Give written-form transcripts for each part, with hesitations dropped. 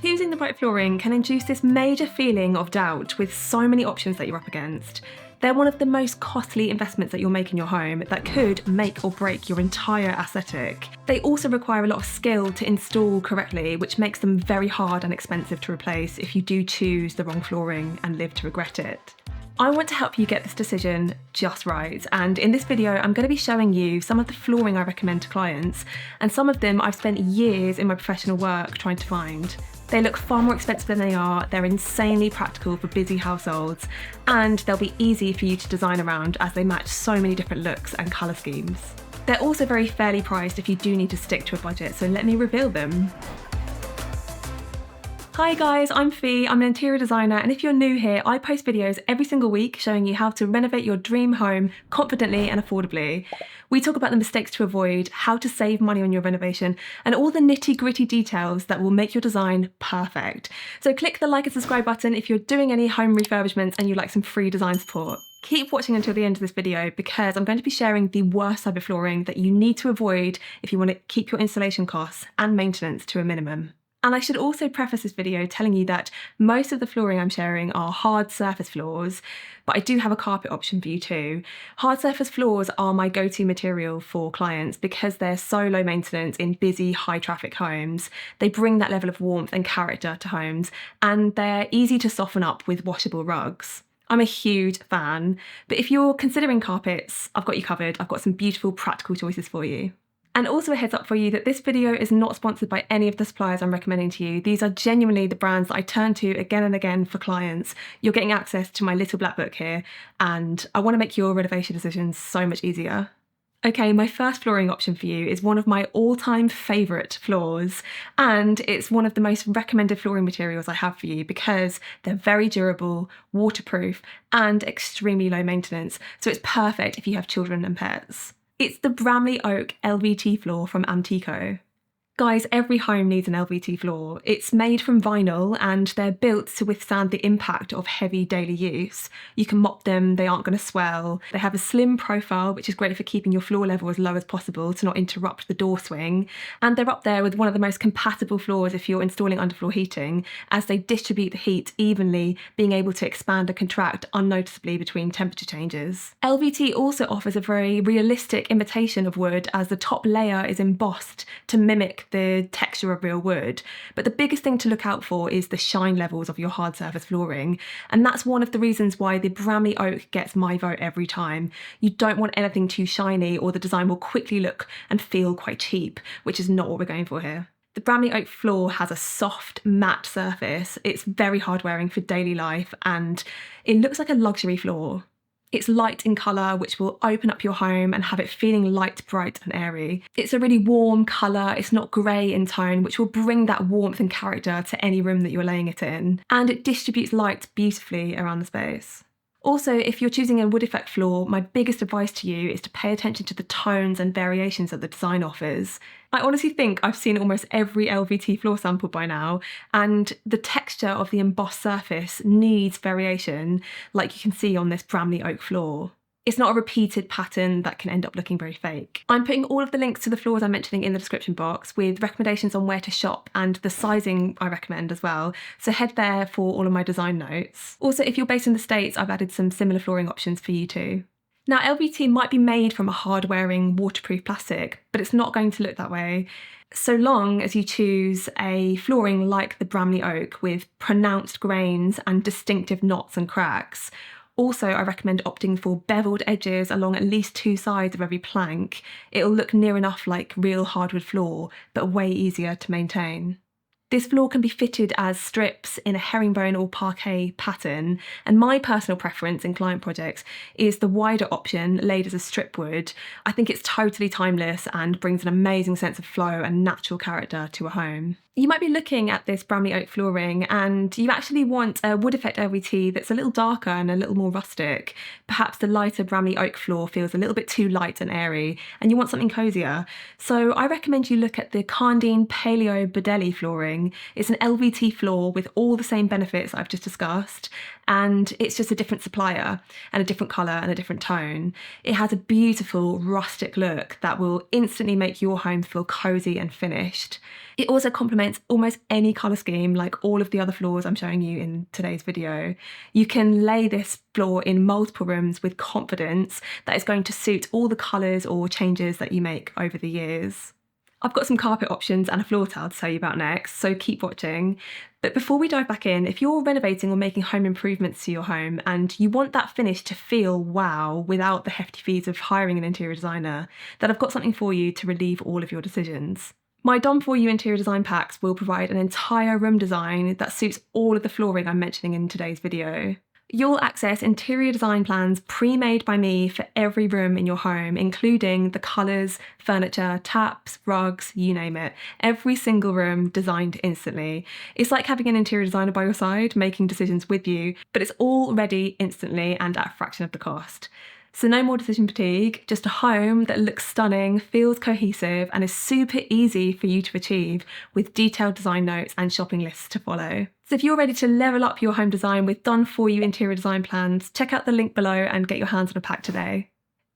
Choosing the right flooring can induce this major feeling of doubt with so many options that you're up against. They're one of the most costly investments that you'll make in your home that could make or break your entire aesthetic. They also require a lot of skill to install correctly, which makes them very hard and expensive to replace if you do choose the wrong flooring and live to regret it. I want to help you get this decision just right, and in this video I'm going to be showing you some of the flooring I recommend to clients, and some of them I've spent years in my professional work trying to find. They look far more expensive than they are, they're insanely practical for busy households, and they'll be easy for you to design around as they match so many different looks and colour schemes. They're also very fairly priced if you do need to stick to a budget, so let me reveal them. Hi guys, I'm Fee, I'm an interior designer, and if you're new here, I post videos every single week showing you how to renovate your dream home confidently and affordably. We talk about the mistakes to avoid, how to save money on your renovation, and all the nitty-gritty details that will make your design perfect. So click the like and subscribe button if you're doing any home refurbishments and you'd like some free design support. Keep watching until the end of this video because I'm going to be sharing the worst type of flooring that you need to avoid if you want to keep your installation costs and maintenance to a minimum. And I should also preface this video telling you that most of the flooring I'm sharing are hard surface floors, but I do have a carpet option for you too. Hard surface floors are my go-to material for clients because they're so low maintenance in busy, high traffic homes. They bring that level of warmth and character to homes, and they're easy to soften up with washable rugs. I'm a huge fan, but if you're considering carpets, I've got you covered. I've got some beautiful practical choices for you. And also a heads up for you that this video is not sponsored by any of the suppliers I'm recommending to you. These are genuinely the brands that I turn to again and again for clients. You're getting access to my little black book here, and I want to make your renovation decisions so much easier. Okay, my first flooring option for you is one of my all-time favourite floors, and it's one of the most recommended flooring materials I have for you because they're very durable, waterproof, and extremely low maintenance, so it's perfect if you have children and pets. It's the Bramley Oak LVT floor from Antico. Guys, every home needs an LVT floor. It's made from vinyl and they're built to withstand the impact of heavy daily use. You can mop them, they aren't going to swell. They have a slim profile, which is great for keeping your floor level as low as possible to not interrupt the door swing. And they're up there with one of the most compatible floors if you're installing underfloor heating, as they distribute the heat evenly, being able to expand and contract unnoticeably between temperature changes. LVT also offers a very realistic imitation of wood, as the top layer is embossed to mimic the texture of real wood. But the biggest thing to look out for is the shine levels of your hard surface flooring, and that's one of the reasons why the Bramley Oak gets my vote every time. You don't want anything too shiny or the design will quickly look and feel quite cheap, which is not what we're going for here. The Bramley Oak floor has a soft, matte surface. It's very hard wearing for daily life and it looks like a luxury floor. It's light in colour, which will open up your home and have it feeling light, bright and airy. It's a really warm colour, it's not grey in tone, which will bring that warmth and character to any room that you're laying it in. And it distributes light beautifully around the space. Also, if you're choosing a wood effect floor, my biggest advice to you is to pay attention to the tones and variations that the design offers. I honestly think I've seen almost every LVT floor sample by now, and the texture of the embossed surface needs variation, like you can see on this Bramley Oak floor. It's not a repeated pattern that can end up looking very fake. I'm putting all of the links to the floors I'm mentioning in the description box with recommendations on where to shop and the sizing I recommend as well, so head there for all of my design notes. Also, if you're based in the States, I've added some similar flooring options for you too. Now, LVT might be made from a hard-wearing, waterproof plastic, but it's not going to look that way, so long as you choose a flooring like the Bramley Oak with pronounced grains and distinctive knots and cracks. Also, I recommend opting for beveled edges along at least two sides of every plank. It'll look near enough like real hardwood floor, but way easier to maintain. This floor can be fitted as strips in a herringbone or parquet pattern, and my personal preference in client projects is the wider option laid as a strip wood. I think it's totally timeless and brings an amazing sense of flow and natural character to a home. You might be looking at this Bramley Oak flooring and you actually want a wood effect LVT that's a little darker and a little more rustic. Perhaps the lighter Bramley Oak floor feels a little bit too light and airy and you want something cozier. So I recommend you look at the Karndean Palio Budelli flooring. It's an LVT floor with all the same benefits I've just discussed, and it's just a different supplier and a different colour and a different tone. It has a beautiful rustic look that will instantly make your home feel cosy and finished. It also complements almost any colour scheme, like all of the other floors I'm showing you in today's video. You can lay this floor in multiple rooms with confidence that it's going to suit all the colours or changes that you make over the years. I've got some carpet options and a floor tile to tell you about next, so keep watching. But before we dive back in, if you're renovating or making home improvements to your home and you want that finish to feel wow without the hefty fees of hiring an interior designer, then I've got something for you to relieve all of your decisions. My Done For You interior design packs will provide an entire room design that suits all of the flooring I'm mentioning in today's video. You'll access interior design plans pre-made by me for every room in your home, including the colours, furniture, taps, rugs, you name it. Every single room designed instantly. It's like having an interior designer by your side, making decisions with you, but it's all ready instantly and at a fraction of the cost. So no more decision fatigue, just a home that looks stunning, feels cohesive, and is super easy for you to achieve with detailed design notes and shopping lists to follow. So if you're ready to level up your home design with Done For You interior design plans, check out the link below and get your hands on a pack today.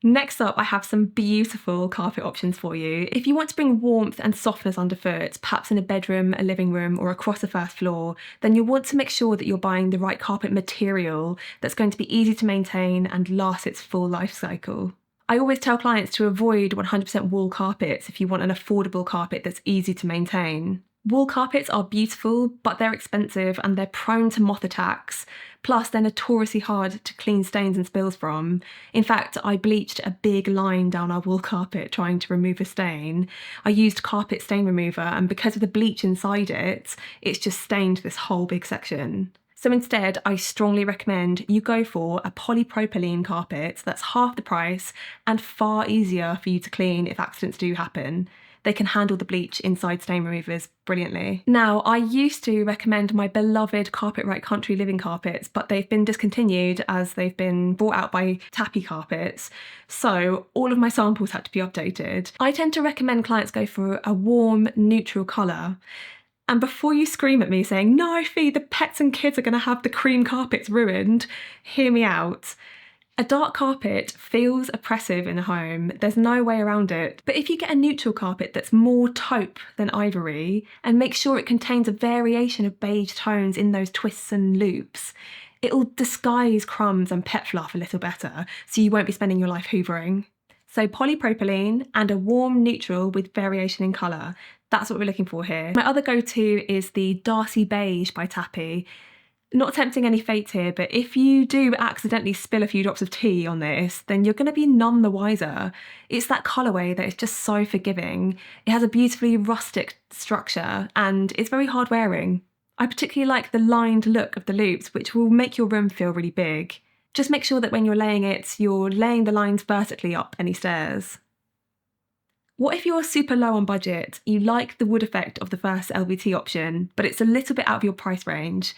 Next up, I have some beautiful carpet options for you. If you want to bring warmth and softness underfoot, perhaps in a bedroom, a living room, or across the first floor, then you'll want to make sure that you're buying the right carpet material that's going to be easy to maintain and last its full life cycle. I always tell clients to avoid 100% wool carpets if you want an affordable carpet that's easy to maintain. Wool carpets are beautiful, but they're expensive and they're prone to moth attacks. Plus, they're notoriously hard to clean stains and spills from. In fact, I bleached a big line down our wool carpet trying to remove a stain. I used carpet stain remover, and because of the bleach inside it, it's just stained this whole big section. So instead, I strongly recommend you go for a polypropylene carpet that's half the price and far easier for you to clean if accidents do happen. They can handle the bleach inside stain removers brilliantly. Now, I used to recommend my beloved Carpetright Country Living carpets, but they've been discontinued as they've been bought out by Tappy Carpets. So all of my samples had to be updated. I tend to recommend clients go for a warm, neutral colour. And before you scream at me saying, no, Fee, the pets and kids are going to have the cream carpets ruined, hear me out. A dark carpet feels oppressive in a home, there's no way around it, but if you get a neutral carpet that's more taupe than ivory and make sure it contains a variation of beige tones in those twists and loops, it'll disguise crumbs and pet fluff a little better, so you won't be spending your life hoovering. So polypropylene and a warm neutral with variation in colour, that's what we're looking for here. My other go-to is the Darcey Beige by Tappy. Not tempting any fate here, but if you do accidentally spill a few drops of tea on this, then you're going to be none the wiser. It's that colourway that is just so forgiving. It has a beautifully rustic structure and it's very hard wearing. I particularly like the lined look of the loops, which will make your room feel really big. Just make sure that when you're laying it, you're laying the lines vertically up any stairs. What if you're super low on budget, you like the wood effect of the first LVT option, but it's a little bit out of your price range?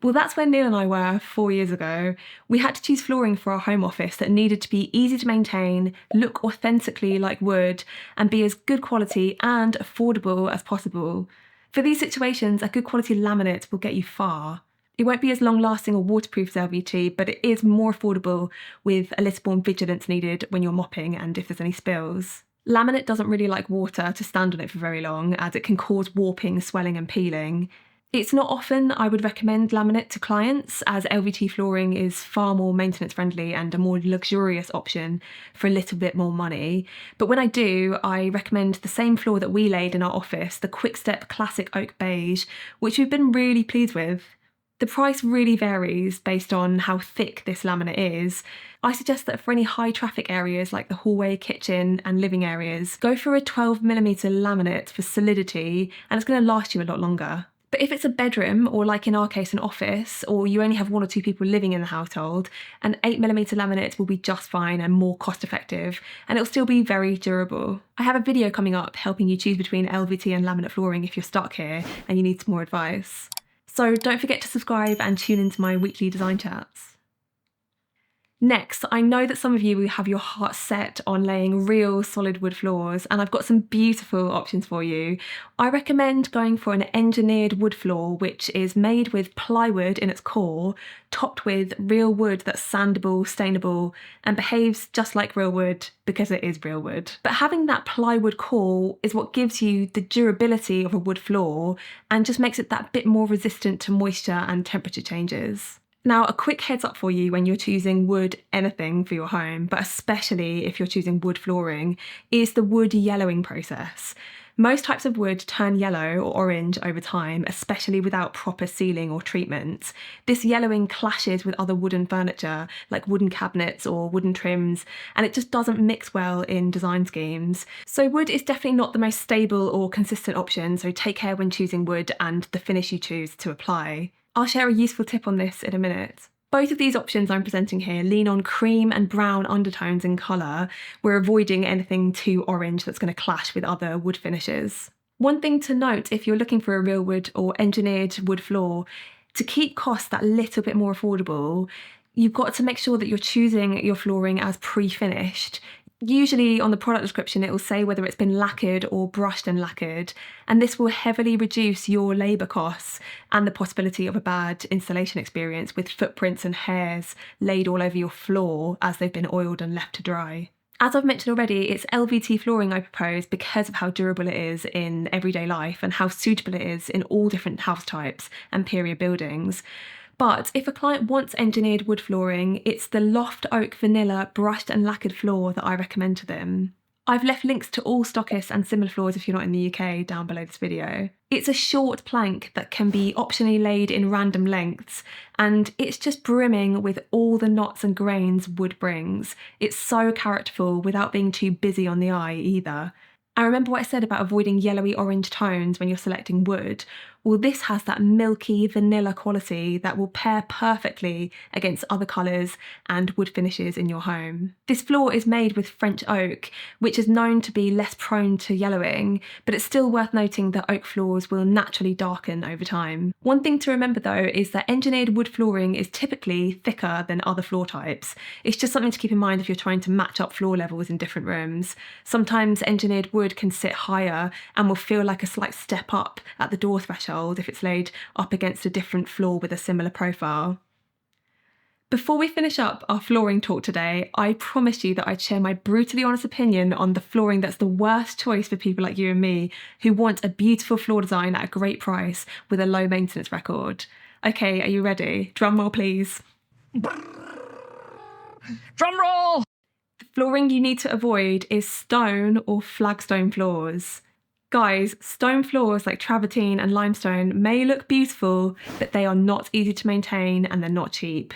Well, that's where Neil and I were 4 years ago. We had to choose flooring for our home office that needed to be easy to maintain, look authentically like wood, and be as good quality and affordable as possible. For these situations, a good quality laminate will get you far. It won't be as long lasting or waterproof as LVT, but it is more affordable with a little more vigilance needed when you're mopping and if there's any spills. Laminate doesn't really like water to stand on it for very long, as it can cause warping, swelling and peeling. It's not often I would recommend laminate to clients, as LVT flooring is far more maintenance friendly and a more luxurious option for a little bit more money. But when I do, I recommend the same floor that we laid in our office, the Quickstep Classic Oak Beige, which we've been really pleased with. The price really varies based on how thick this laminate is. I suggest that for any high traffic areas like the hallway, kitchen and living areas, go for a 12mm laminate for solidity, and it's going to last you a lot longer. But if it's a bedroom, or like in our case an office, or you only have 1 or 2 people living in the household, an 8mm laminate will be just fine and more cost effective, and it'll still be very durable. I have a video coming up helping you choose between LVT and laminate flooring if you're stuck here and you need some more advice. So don't forget to subscribe and tune into my weekly design chats. Next, I know that some of you have your heart set on laying real solid wood floors, and I've got some beautiful options for you. I recommend going for an engineered wood floor, which is made with plywood in its core, topped with real wood that's sandable, stainable, and behaves just like real wood because it is real wood. But having that plywood core is what gives you the durability of a wood floor and just makes it that bit more resistant to moisture and temperature changes. Now, a quick heads up for you when you're choosing wood anything for your home, but especially if you're choosing wood flooring, is the wood yellowing process. Most types of wood turn yellow or orange over time, especially without proper sealing or treatment. This yellowing clashes with other wooden furniture, like wooden cabinets or wooden trims, and it just doesn't mix well in design schemes. So wood is definitely not the most stable or consistent option, so take care when choosing wood and the finish you choose to apply. I'll share a useful tip on this in a minute. Both of these options I'm presenting here lean on cream and brown undertones in colour. We're avoiding anything too orange that's going to clash with other wood finishes. One thing to note if you're looking for a real wood or engineered wood floor, to keep costs that little bit more affordable, you've got to make sure that you're choosing your flooring as pre-finished. Usually on the product description it will say whether it's been lacquered or brushed and lacquered, and this will heavily reduce your labour costs and the possibility of a bad installation experience with footprints and hairs laid all over your floor as they've been oiled and left to dry. As I've mentioned already, it's LVT flooring I propose because of how durable it is in everyday life and how suitable it is in all different house types and period buildings. But if a client wants engineered wood flooring, it's the Loft Oak Vanilla brushed and lacquered floor that I recommend to them. I've left links to all stockists and similar floors if you're not in the UK down below this video. It's a short plank that can be optionally laid in random lengths, and it's just brimming with all the knots and grains wood brings. It's so characterful without being too busy on the eye either. I remember what I said about avoiding yellowy orange tones when you're selecting wood. Well, this has that milky vanilla quality that will pair perfectly against other colours and wood finishes in your home. This floor is made with French oak, which is known to be less prone to yellowing, but it's still worth noting that oak floors will naturally darken over time. One thing to remember though is that engineered wood flooring is typically thicker than other floor types. It's just something to keep in mind if you're trying to match up floor levels in different rooms. Sometimes engineered wood can sit higher and will feel like a slight step up at the door threshold if it's laid up against a different floor with a similar profile. Before we finish up our flooring talk today, I promised you that I'd share my brutally honest opinion on the flooring that's the worst choice for people like you and me who want a beautiful floor design at a great price with a low maintenance record. Okay, are you ready? Drum roll please. Drum roll! The flooring you need to avoid is stone or flagstone floors. Guys, stone floors like travertine and limestone may look beautiful, but they are not easy to maintain and they're not cheap.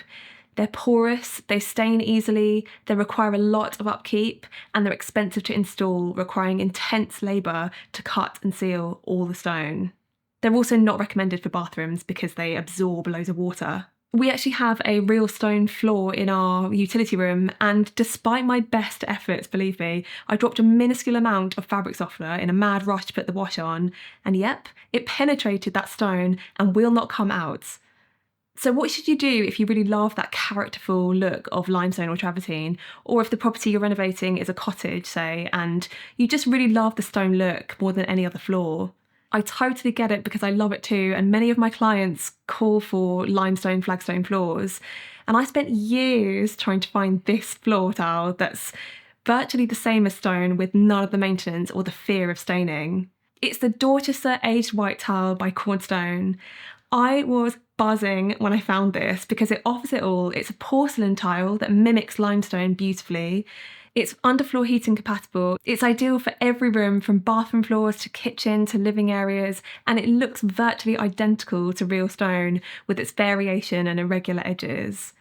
They're porous, they stain easily, they require a lot of upkeep, and they're expensive to install, requiring intense labour to cut and seal all the stone. They're also not recommended for bathrooms because they absorb loads of water. We actually have a real stone floor in our utility room, and despite my best efforts, believe me, I dropped a minuscule amount of fabric softener in a mad rush to put the wash on, and yep, it penetrated that stone and will not come out. So what should you do if you really love that characterful look of limestone or travertine, or if the property you're renovating is a cottage, say, and you just really love the stone look more than any other floor? I totally get it because I love it too, and many of my clients call for limestone flagstone floors, and I spent years trying to find this floor tile that's virtually the same as stone with none of the maintenance or the fear of staining. It's the Dorchester Aged White Tile by Cornerstone. I was buzzing when I found this because it offers it all. It's a porcelain tile that mimics limestone beautifully. It's underfloor heating compatible. It's ideal for every room from bathroom floors to kitchen to living areas, and it looks virtually identical to real stone with its variation and irregular edges.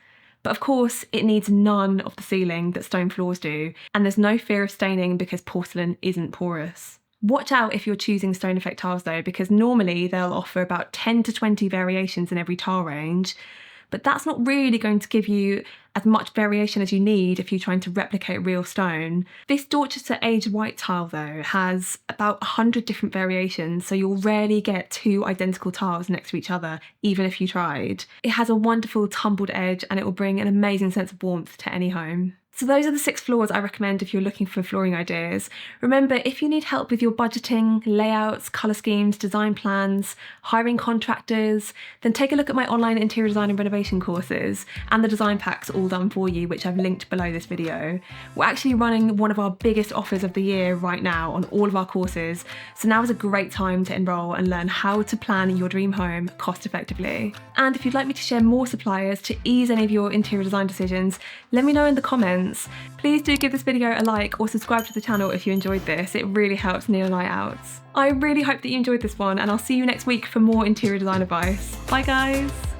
But of course, it needs none of the sealing that stone floors do, and there's no fear of staining because porcelain isn't porous. Watch out if you're choosing stone effect tiles though, because normally they'll offer about 10 to 20 variations in every tile range. but that's not really going to give you as much variation as you need if you're trying to replicate real stone. This Dorchester aged white tile though has about 100 different variations, so you'll rarely get two identical tiles next to each other, even if you tried. It has a wonderful tumbled edge and it will bring an amazing sense of warmth to any home. So those are the 6 floors I recommend if you're looking for flooring ideas. Remember, if you need help with your budgeting, layouts, colour schemes, design plans, hiring contractors, then take a look at my online interior design and renovation courses and the design packs all done for you, which I've linked below this video. We're actually running one of our biggest offers of the year right now on all of our courses, so now is a great time to enrol and learn how to plan your dream home cost effectively. And if you'd like me to share more suppliers to ease any of your interior design decisions, let me know in the comments. Please do give this video a like or subscribe to the channel if you enjoyed this. It really helps Neil and I out. I really hope that you enjoyed this one, and I'll see you next week for more interior design advice. Bye guys!